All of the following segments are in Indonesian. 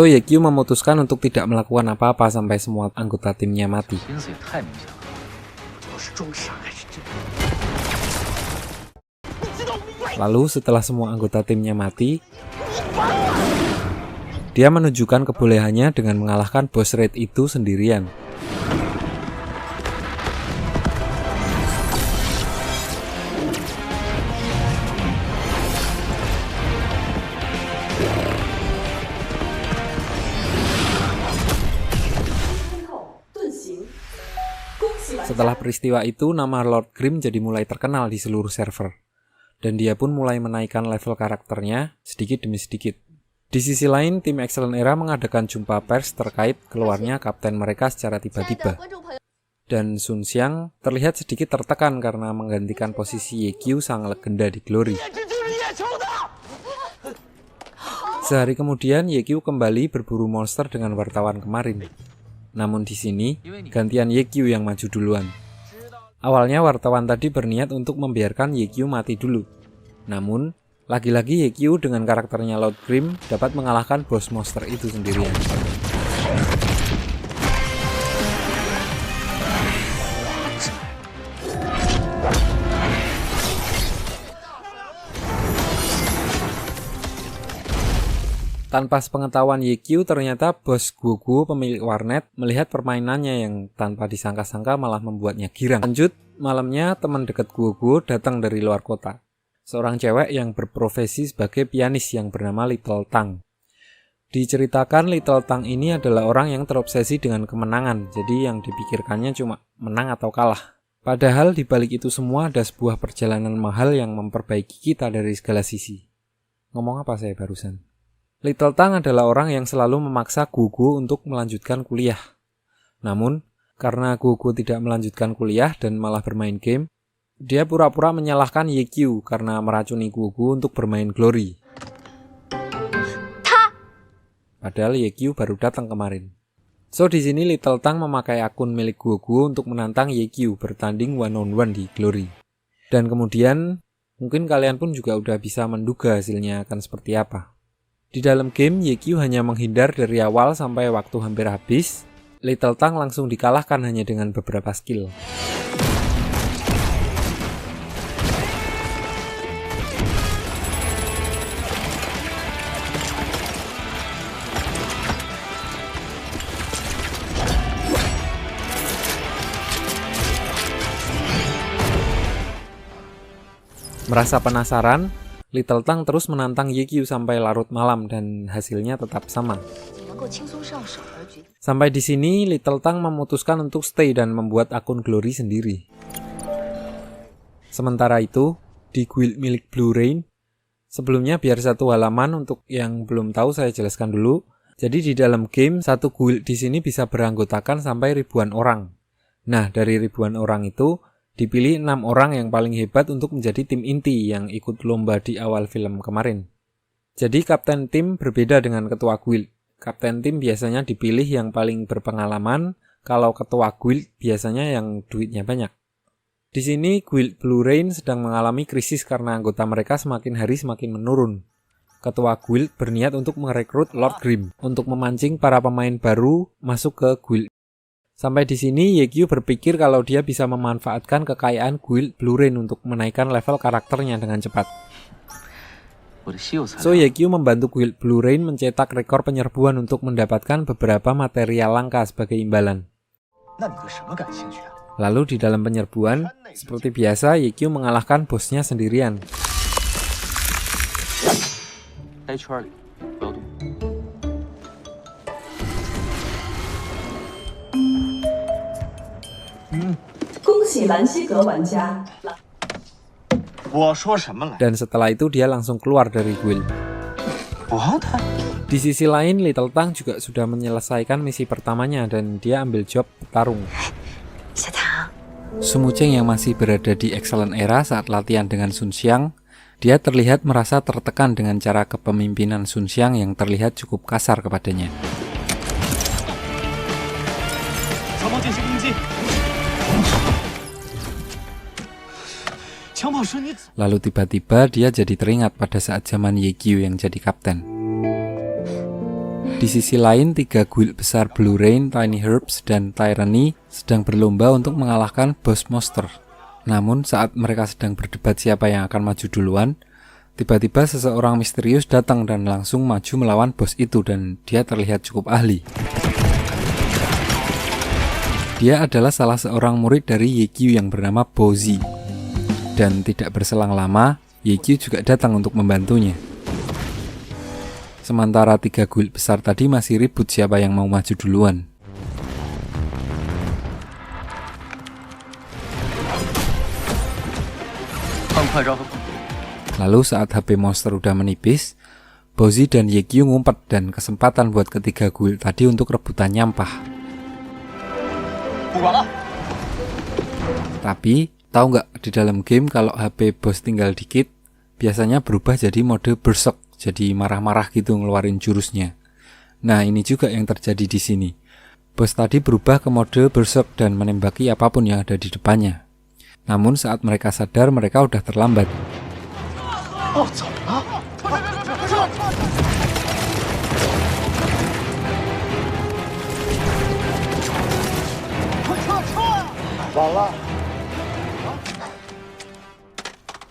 So Ye-Kyu memutuskan untuk tidak melakukan apa-apa sampai semua anggota timnya mati. Lalu setelah semua anggota timnya mati, dia menunjukkan kebolehannya dengan mengalahkan boss raid itu sendirian. Setelah peristiwa itu, nama Lord Grimm jadi mulai terkenal di seluruh server. Dan dia pun mulai menaikkan level karakternya sedikit demi sedikit. Di sisi lain, tim Excellent Era mengadakan jumpa pers terkait keluarnya kapten mereka secara tiba-tiba. Dan Sun Xiang terlihat sedikit tertekan karena menggantikan posisi Ye-Kyu sang legenda di Glory. Sehari kemudian, Ye-Kyu kembali berburu monster dengan wartawan kemarin. Namun di sini, gantian Ye-Kyu yang maju duluan. Awalnya wartawan tadi berniat untuk membiarkan Ye-Kyu mati dulu. Namun, lagi-lagi Ye-Kyu dengan karakternya Lord Grimm dapat mengalahkan bos monster itu sendirian. Tanpa sepengetahuan Ye-Kyu, ternyata bos Guoguo pemilik warnet melihat permainannya yang tanpa disangka-sangka malah membuatnya girang. Lanjut, malamnya teman dekat Guoguo datang dari luar kota. Seorang cewek yang berprofesi sebagai pianis yang bernama Little Tang. Diceritakan Little Tang ini adalah orang yang terobsesi dengan kemenangan, jadi yang dipikirkannya cuma menang atau kalah. Padahal di balik itu semua ada sebuah perjalanan mahal yang memperbaiki kita dari segala sisi. Ngomong apa saya barusan? Little Tang adalah orang yang selalu memaksa Guoguo untuk melanjutkan kuliah. Namun, karena Guoguo tidak melanjutkan kuliah dan malah bermain game, dia pura-pura menyalahkan Ye-Kyu karena meracuni Guoguo untuk bermain Glory. Padahal Ye-Kyu baru datang kemarin. So di sini Little Tang memakai akun milik Guoguo untuk menantang Ye-Kyu bertanding one-on-one di Glory. Dan kemudian, mungkin kalian pun juga udah bisa menduga hasilnya akan seperti apa. Di dalam game, Ye-Kyu hanya menghindar dari awal sampai waktu hampir habis. Little Tang langsung dikalahkan hanya dengan beberapa skill. Merasa penasaran, Little Tang terus menantang Ye-Kyu sampai larut malam dan hasilnya tetap sama. Sampai di sini, Little Tang memutuskan untuk stay dan membuat akun Glory sendiri. Sementara itu, di guild milik Blue Rain, sebelumnya biar satu halaman untuk yang belum tahu saya jelaskan dulu. Jadi di dalam game, satu guild di sini bisa beranggotakan sampai ribuan orang. Nah, dari ribuan orang itu, dipilih 6 orang yang paling hebat untuk menjadi tim inti yang ikut lomba di awal film kemarin. Jadi kapten tim berbeda dengan ketua guild. Kapten tim biasanya dipilih yang paling berpengalaman, kalau ketua guild biasanya yang duitnya banyak. Di sini guild Blue Rain sedang mengalami krisis karena anggota mereka semakin hari semakin menurun. Ketua guild berniat untuk merekrut Lord Grimm untuk memancing para pemain baru masuk ke guild. Sampai di sini, Ye-Kyu berpikir kalau dia bisa memanfaatkan kekayaan guild Blue Rain untuk menaikkan level karakternya dengan cepat. So, Ye-Kyu membantu guild Blue Rain mencetak rekor penyerbuan untuk mendapatkan beberapa material langka sebagai imbalan. Lalu di dalam penyerbuan, seperti biasa, Ye-Kyu mengalahkan bosnya sendirian. Dan setelah itu dia langsung keluar dari guild. Di sisi lain, Little Tang juga sudah menyelesaikan misi pertamanya dan dia ambil job petarung. Su Mucheng yang masih berada di Excellent Era saat latihan dengan Sun Xiang, dia terlihat merasa tertekan dengan cara kepemimpinan Sun Xiang yang terlihat cukup kasar kepadanya. Lalu tiba-tiba dia jadi teringat pada saat zaman Ye-Kyu yang jadi kapten. Di sisi lain, 3 guild besar Blue Rain, Tiny Herbs, dan Tyranny sedang berlomba untuk mengalahkan boss monster. Namun saat mereka sedang berdebat siapa yang akan maju duluan, tiba-tiba seseorang misterius datang dan langsung maju melawan bos itu dan dia terlihat cukup ahli. Dia adalah salah seorang murid dari Yekyu yang bernama Bowzy. Dan tidak berselang lama, Yekyu juga datang untuk membantunya. Sementara 3 guild besar tadi masih ribut siapa yang mau maju duluan. Lalu saat HP monster udah menipis, Bowzy dan Yekyu ngumpet dan kesempatan buat ketiga guild tadi untuk rebutan nyampah. Tapi, tahu nggak di dalam game kalau HP bos tinggal dikit, biasanya berubah jadi mode berserk, jadi marah-marah gitu ngeluarin jurusnya. Nah, ini juga yang terjadi di sini. Bos tadi berubah ke mode berserk dan menembaki apapun yang ada di depannya. Namun saat mereka sadar, mereka udah terlambat.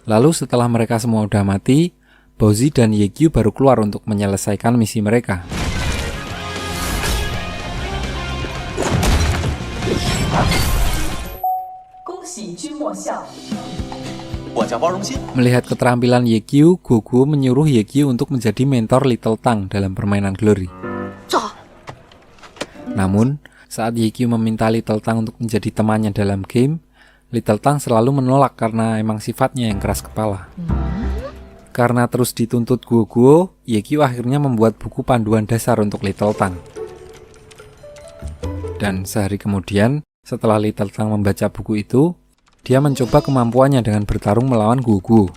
Lalu setelah mereka semua udah mati, Bowzy dan Yekyu baru keluar untuk menyelesaikan misi mereka. Melihat keterampilan Yekyu, Gogo menyuruh Yekyu untuk menjadi mentor Little Tang dalam permainan Glory. Namun, saat Yekyu meminta Little Tang untuk menjadi temannya dalam game, Little Tang selalu menolak karena emang sifatnya yang keras kepala. Karena terus dituntut Gogo, Yekyu akhirnya membuat buku panduan dasar untuk Little Tang. Dan sehari kemudian, setelah Little Tang membaca buku itu, dia mencoba kemampuannya dengan bertarung melawan Gogo.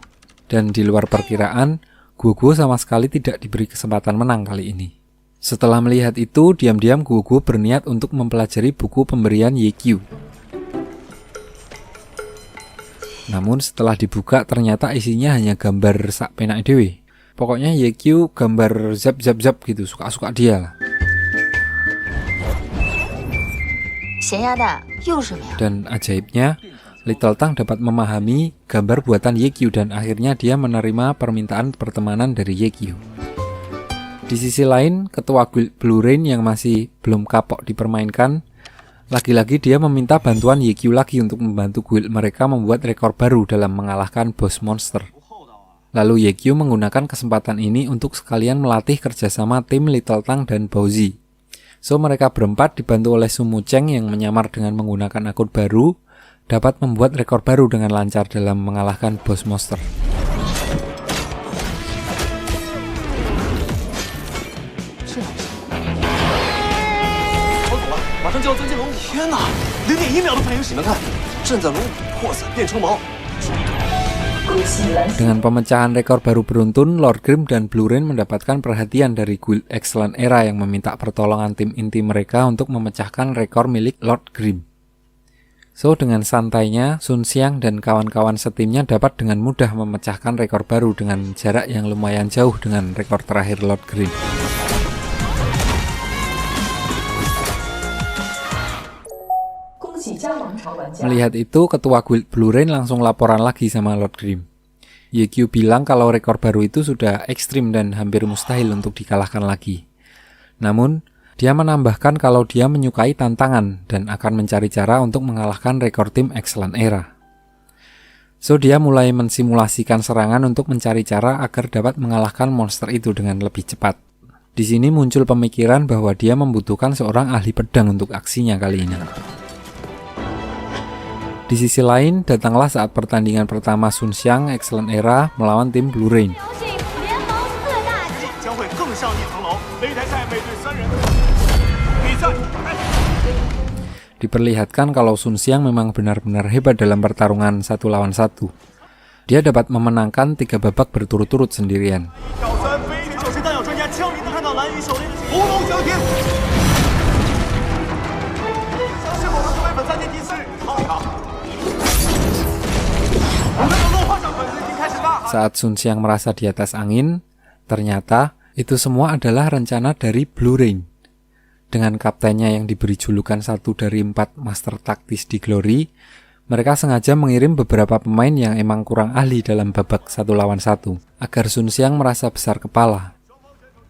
Dan di luar perkiraan, Gogo sama sekali tidak diberi kesempatan menang kali ini. Setelah melihat itu, diam-diam Gogo berniat untuk mempelajari buku pemberian Yekyu. Namun setelah dibuka ternyata isinya hanya gambar sak penak dewe. Pokoknya Yekyu gambar zap-zap-zap gitu, suka-suka dia lah. Dan ajaibnya, Little Tang dapat memahami gambar buatan Yekyu dan akhirnya dia menerima permintaan pertemanan dari Yekyu. Di sisi lain, ketua guild Blue Rain yang masih belum kapok dipermainkan, lagi-lagi dia meminta bantuan Yekyu lagi untuk membantu guild mereka membuat rekor baru dalam mengalahkan boss monster. Lalu Yekyu menggunakan kesempatan ini untuk sekalian melatih kerjasama tim Little Tang dan Bowzy. So mereka berempat dibantu oleh Sumu Cheng yang menyamar dengan menggunakan akun baru, dapat membuat rekor baru dengan lancar dalam mengalahkan boss monster. Dengan pemecahan rekor baru beruntun, Lord Grimm dan Blue Rain mendapatkan perhatian dari Guild Excellent Era yang meminta pertolongan tim inti mereka untuk memecahkan rekor milik Lord Grimm. So, dengan santainya, Sun Xiang dan kawan-kawan setimnya dapat dengan mudah memecahkan rekor baru dengan jarak yang lumayan jauh dengan rekor terakhir Lord Grimm. Melihat itu, ketua guild Blue Rain langsung laporan lagi sama Lord Grimm. Yekyu bilang kalau rekor baru itu sudah ekstrim dan hampir mustahil untuk dikalahkan lagi. Namun, dia menambahkan kalau dia menyukai tantangan dan akan mencari cara untuk mengalahkan rekor tim Excellent Era. So, dia mulai mensimulasikan serangan untuk mencari cara agar dapat mengalahkan monster itu dengan lebih cepat. Di sini muncul pemikiran bahwa dia membutuhkan seorang ahli pedang untuk aksinya kali ini. Di sisi lain, datanglah saat pertandingan pertama Sun Xiang Excellent Era melawan tim Blue Rain. Diperlihatkan kalau Sun Xiang memang benar-benar hebat dalam pertarungan 1 lawan 1. Dia dapat memenangkan 3 babak berturut-turut sendirian. Saat Sun Xiang merasa di atas angin, ternyata Itu semua adalah rencana dari Blue Rain. Dengan kaptennya yang diberi julukan 1 dari 4 master taktis di Glory, mereka sengaja mengirim beberapa pemain yang emang kurang ahli dalam babak 1 lawan 1, agar Sun Xiang merasa besar kepala.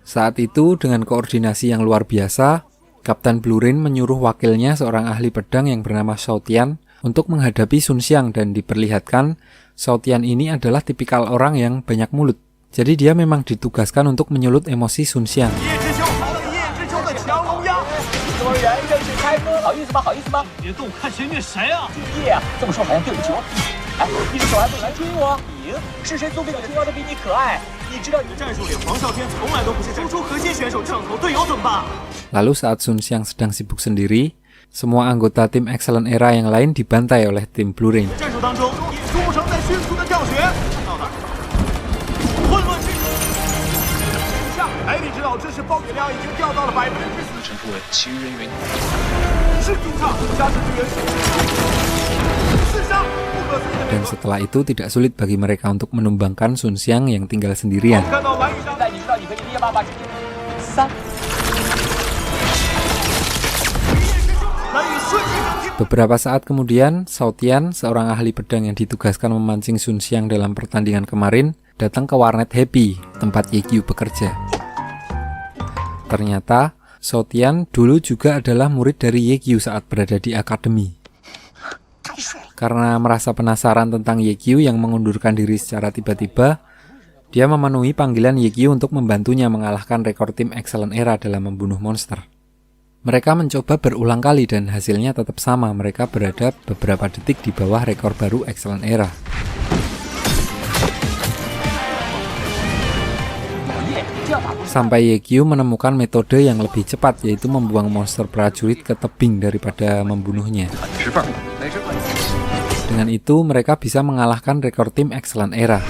Saat itu, dengan koordinasi yang luar biasa, Kapten Blue Rain menyuruh wakilnya seorang ahli pedang yang bernama Shao Tian untuk menghadapi Sun Xiang dan diperlihatkan Shao Tian ini adalah tipikal orang yang banyak mulut. Jadi dia memang ditugaskan untuk menyulut emosi Sun Xiang. Lalu saat Sun Xiang sedang sibuk sendiri, semua anggota tim Excellent Era yang lain dibantai oleh tim Blue Rain. Dan setelah itu tidak sulit bagi mereka untuk menumbangkan Sun Xiang yang tinggal sendirian. Beberapa saat kemudian, Shao Tian, seorang ahli pedang yang ditugaskan memancing Sun Xiang dalam pertandingan kemarin, datang ke warnet Happy, tempat Ye Qiu bekerja. Ternyata, Shao Tian dulu juga adalah murid dari Ye Qiu saat berada di akademi. Karena merasa penasaran tentang Ye Qiu yang mengundurkan diri secara tiba-tiba, dia memenuhi panggilan Ye Qiu untuk membantunya mengalahkan rekor tim Excellent Era dalam membunuh monster. Mereka mencoba berulang kali dan hasilnya tetap sama, mereka berada beberapa detik di bawah rekor baru Excellent Era. Sampai Ye Qiu menemukan metode yang lebih cepat, yaitu membuang monster prajurit ke tebing daripada membunuhnya. Dengan itu, mereka bisa mengalahkan rekor tim Excellent Era.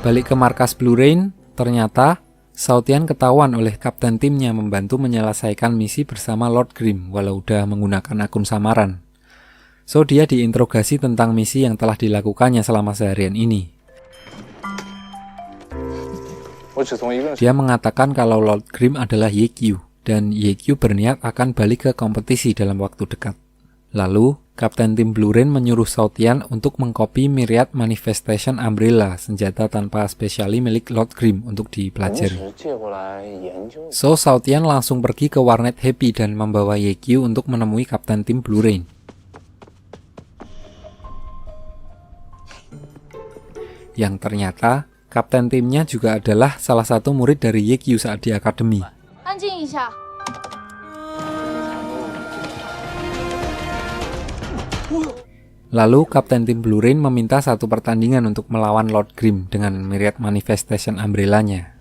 Balik ke markas Blue Rain, ternyata Shao Tian ketahuan oleh kapten timnya membantu menyelesaikan misi bersama Lord Grimm walau udah menggunakan akun samaran. So dia diinterogasi tentang misi yang telah dilakukannya selama seharian ini. Dia mengatakan kalau Lord Grimm adalah Ye Qiu, dan Ye Qiu berniat akan balik ke kompetisi dalam waktu dekat. Lalu, Kapten tim Blue Rain menyuruh Shao Tian untuk mengcopy Myriad Manifestation Umbrella, senjata tanpa spesiali milik Lord Grimm, untuk dipelajari. So, Shao Tian langsung pergi ke warnet Happy dan membawa Ye Qiu untuk menemui Kapten tim Blue Rain. Yang ternyata, kapten timnya juga adalah salah satu murid dari Ye Qiu saat di akademi. Lalu, kapten tim Blue Rain meminta satu pertandingan untuk melawan Lord Grimm dengan Myriad Manifestation Umbrella-nya.